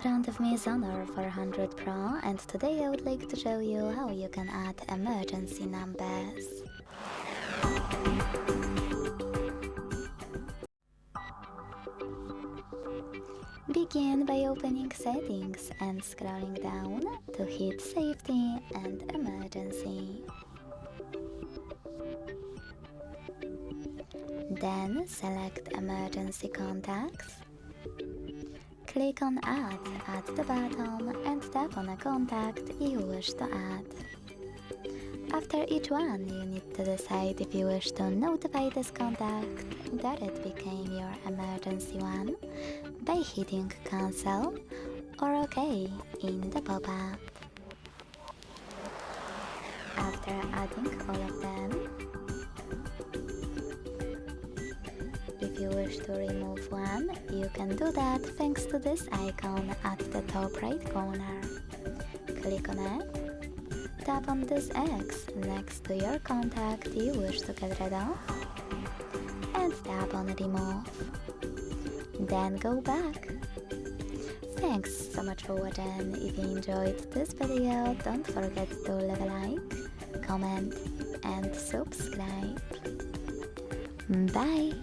In front of me is Honor 400 Pro, and today I would like to show you how you can add emergency numbers. Begin by opening settings and scrolling down to hit safety and emergency. Then select emergency contacts. Click on Add at the bottom and tap on a contact you wish to add. After each one, you need to decide if you wish to notify this contact that it became your emergency one by hitting Cancel or OK in the pop-up. After adding all of them, if you wish to remove one, you can do that thanks to this icon at the top right corner. Click on it, tap on this X next to your contact you wish to get rid of, and tap on Remove. Then go back. Thanks so much for watching. If you enjoyed this video, don't forget to leave a like, comment and subscribe. Bye!